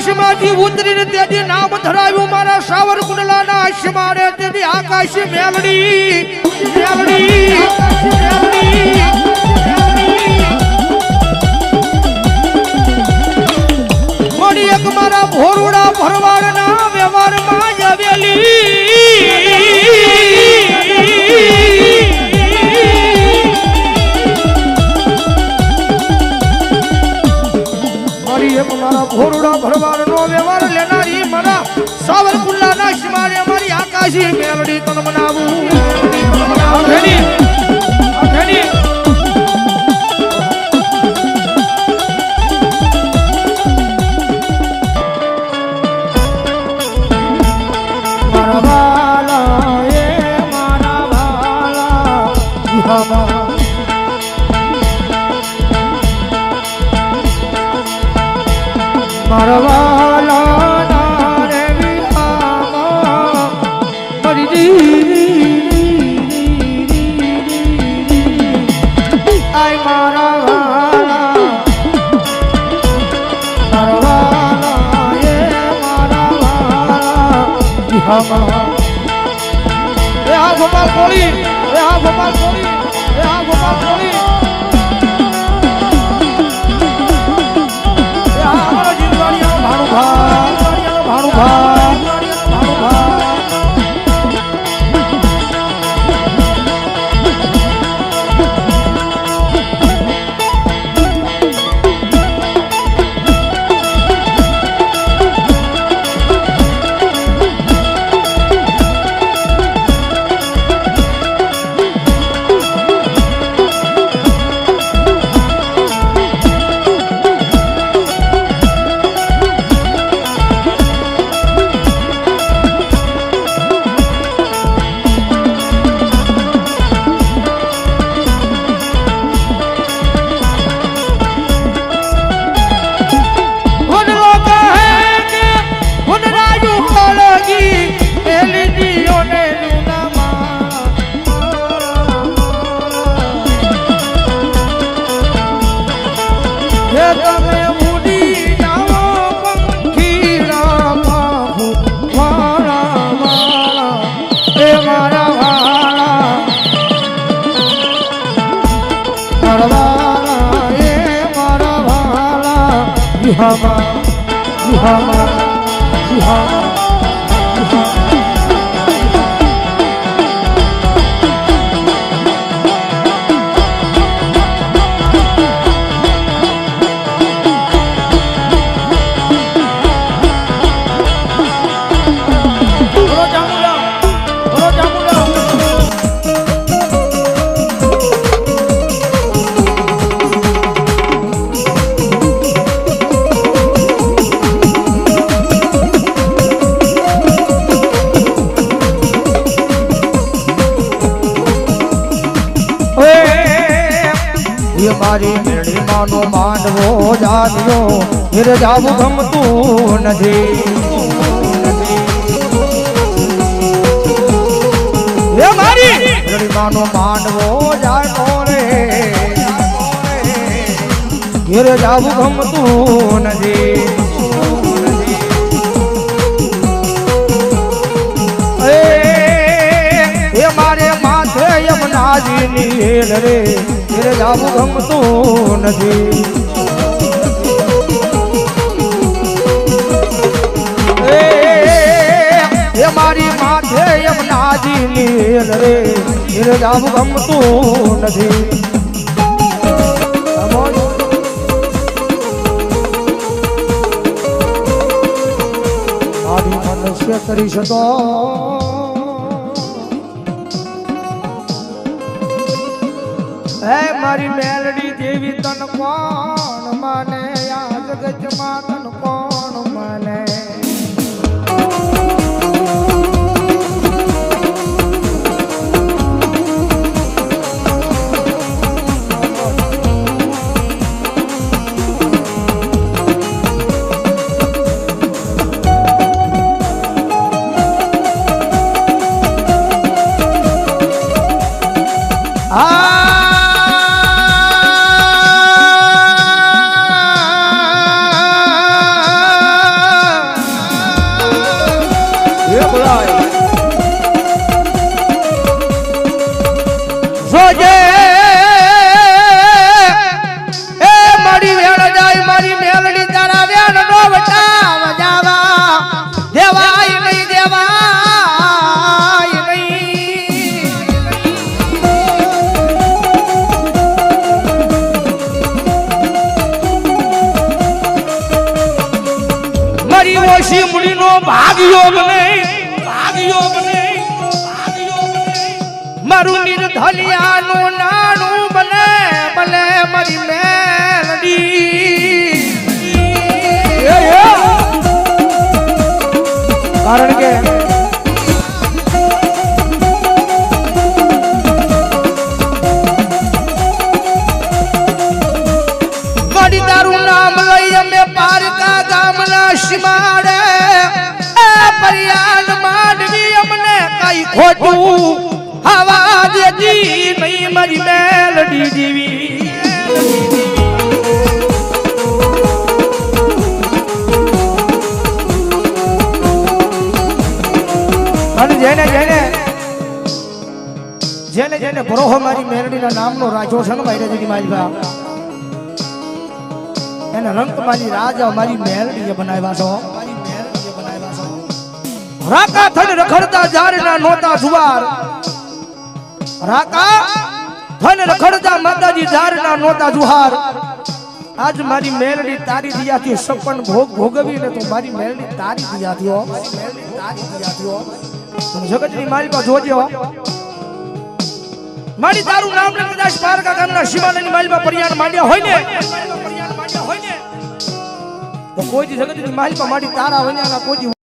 આકાશમાંથી ઉતરીને તેથી નામ ધરાવ્યું મારા સાવરકુંડલાના આશમારે તેથી આકાશ મેલડી મળી એક મારા ભોરુડા ભરવાડના વ્યવહારમાં આવેલી મારા ભોરુડા ભરવાડનો વ્યવહાર લેનારી મારા સાવરકુંડલાના શિમારે અમારી આકાશી મેલડી તન બનાવું મારા વાલા એ મારા વાલા મારવાલા નારે વિહામા મરી આય મારવાલા એ મારવાલા વિહામા એ આ ગોપાલ કોળી એ આ ગોપાલ કોળી એ આ ગોપાલ કોળી મારી મેળી માનો માંડવો જાગ્યો ઘેર જાવું ગમતું નથી એ મારી મેળી માનો માંડવો જાગ્યો રે ઘેર જાવું ગમતું નથી એ મારે માથે યમુનાજીની હેલ રે ઘેર જાવું ગમતું નથી એ મારી માથે યમુનાજીની હેલ રે ઘેર જાવું ગમતું નથી મારી મનુષ્ય કરી શકો મારી મેલડી દેવી તન કોણ માને આ જગતમાં તન કોણ માને જોજે એ મારી વેળ જાય મારી મેલડી તારા વેળ નો વટાવ જાવા દેવાય નહીં દેવાય નહીં મારી ઓછી મુડીનો ભાગ્યો બને મારું નિર્ધલિયાનું નાનું બને ભલે મારી મેલડી કારણ કે મારી તારું નામ લઈ અમે પારકા ગામના સીમાડે પરિયાન માંડવી અમને કઈ ખોટું હવા દેતી નહીં મારી મેલડી જીવી અને જેને જેને ભરોહો મારી મેલડીના નામનો રાજો છે ને ભાઈ રજની માલભા એને રંગ મારી રાજા મારી મેલડીએ બનાવ્યા છો રાકા થન રખડતા જારના નોતા જુવાર રાકા થન રખડતા માતાજી જારના નોતા જુહાર આજ મારી મેલડી તારી દિયાથી સપન ભોગ ભોગવીને તો મારી મેલડી તારી દિયાથી હો તમે જગતની મારી પાસે જોજો મારી તારું નામ ને કદાચ પારકા ગામના શિવાનંદની માલમાં પરિયાણ માંડ્યા હોય ને તો કોઈ જગતની માલમાં મારી તારા વન્યાના કોઈ